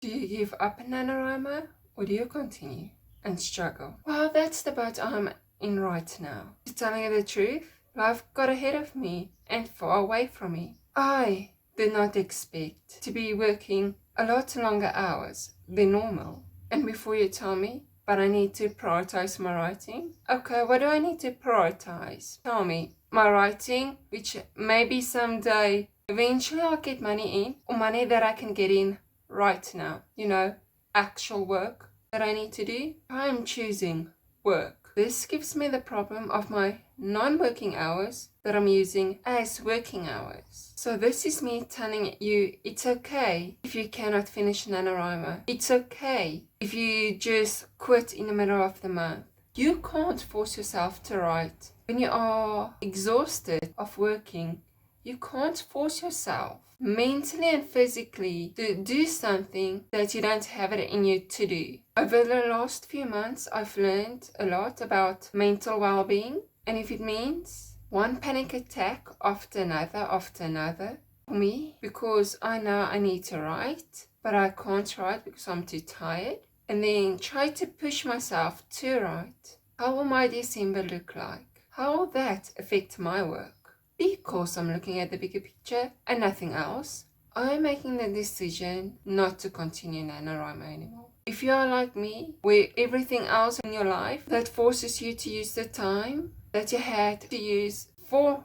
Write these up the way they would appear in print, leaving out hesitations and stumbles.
Do you give up NaNoWriMo or do you continue and struggle? Well, that's the boat I'm in right now. To tell you the truth, life got ahead of me and far away from me. I did not expect to be working a lot longer hours than normal. And before you tell me, but I need to prioritize my writing. Okay, what do I need to prioritize? Tell me. My writing, which maybe someday, eventually I'll get money in, or money that I can get in right now. You know, actual work that I need to do. I'm choosing work. This gives me the problem of my non-working hours that I'm using as working hours. So this is me telling you it's okay if you cannot finish NaNoWriMo. It's okay if you just quit in the middle of the month. You can't force yourself to write. When you are exhausted of working, you can't force yourself mentally and physically to do something that you don't have it in you to do. Over the last few months, I've learned a lot about mental well-being, and if it means one panic attack after another, for me, because I know I need to write, but I can't write because I'm too tired, and then try to push myself to write. How will my December look like? How will that affect my work? Because I'm looking at the bigger picture and nothing else, I'm making the decision not to continue NaNoWriMo anymore. If you are like me, where everything else in your life that forces you to use the time that you had to use for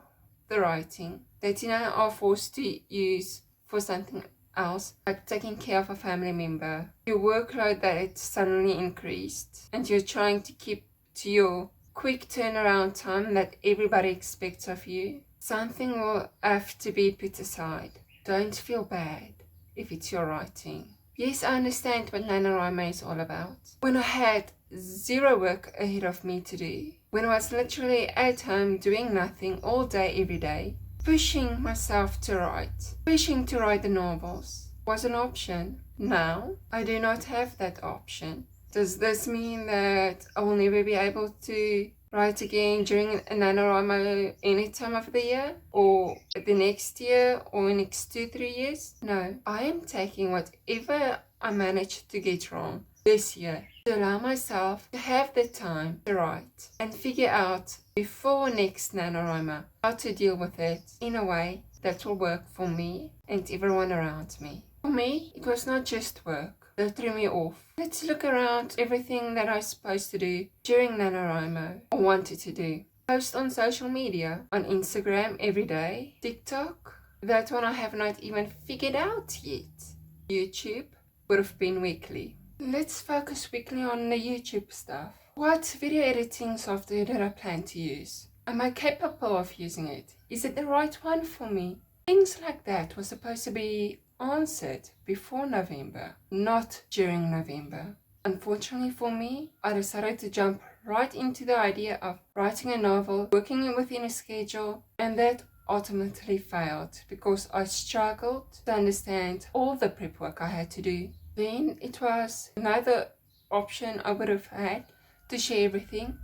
the writing, that you now are forced to use for something else, like taking care of a family member, your workload that it suddenly increased, and you're trying to keep to your quick turnaround time that everybody expects of you, something will have to be put aside. Don't feel bad if it's your writing. Yes, I understand what NaNoWriMo is all about. When I had zero work ahead of me to do, when I was literally at home doing nothing all day, every day, pushing myself to write, pushing to write the novels was an option. Now, I do not have that option. Does this mean that I will never be able to write again during NaNoWriMo any time of the year, or the next year, or next 2-3 years? No, I am taking whatever I managed to get wrong this year to allow myself to have the time to write and figure out before next NaNoWriMo how to deal with it in a way that will work for me and everyone around me. For me, it was not just work that threw me off. Let's look around everything that I was supposed to do during NaNoWriMo or wanted to do. Post on social media, on Instagram every day, TikTok, that one I have not even figured out yet. YouTube would have been weekly. Let's focus weekly on the YouTube stuff. What video editing software did I plan to use? Am I capable of using it? Is it the right one for me? Things like that were supposed to be answered before November, not during November. Unfortunately for me, I decided to jump right into the idea of writing a novel, working within a schedule, and that ultimately failed because I struggled to understand all the prep work I had to do. Then it was another option I would have had to share everything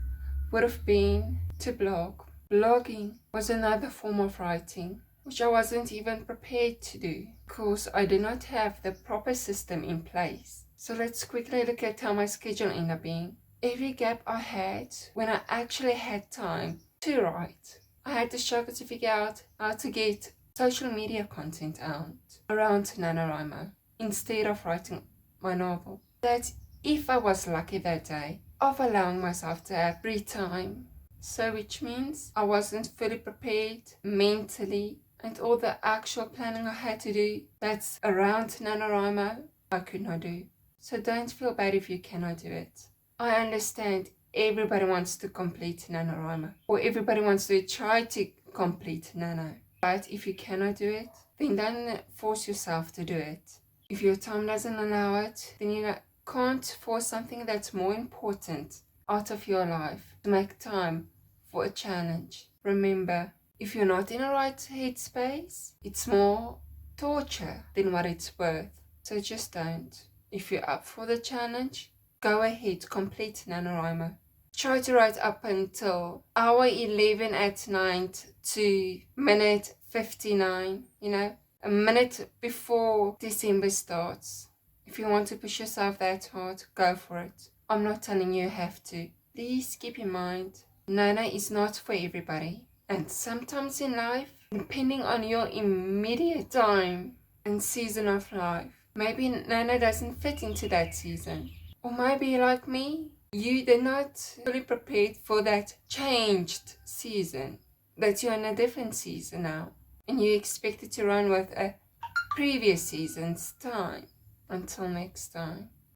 would have been to blog. Blogging was another form of writing, which I wasn't even prepared to do because I did not have the proper system in place. So let's quickly look at how my schedule ended up being. Every gap I had when I actually had time to write, I had to struggle to figure out how to get social media content out around NaNoWriMo instead of writing my novel. That if I was lucky that day of allowing myself to have free time. So which means I wasn't fully prepared mentally, and all the actual planning I had to do that's around NaNoWriMo, I could not do. So don't feel bad if you cannot do it. I understand everybody wants to complete NaNoWriMo, or everybody wants to try to complete Nano. But if you cannot do it, then don't force yourself to do it. If your time doesn't allow it, then you can't force something that's more important out of your life to make time for a challenge. Remember, if you're not in the right headspace, it's more torture than what it's worth. So just don't. If you're up for the challenge, go ahead, complete NaNoWriMo. Try to write up until hour 11 at night to minute 59, a minute before December starts. If you want to push yourself that hard, go for it. I'm not telling you have to. Please keep in mind, Nana is not for everybody. And sometimes in life, depending on your immediate time and season of life, maybe Nana doesn't fit into that season. Or maybe like me, you did not fully prepared for that changed season, that you're in a different season now, and you expected to run with a previous season's time. Until next time.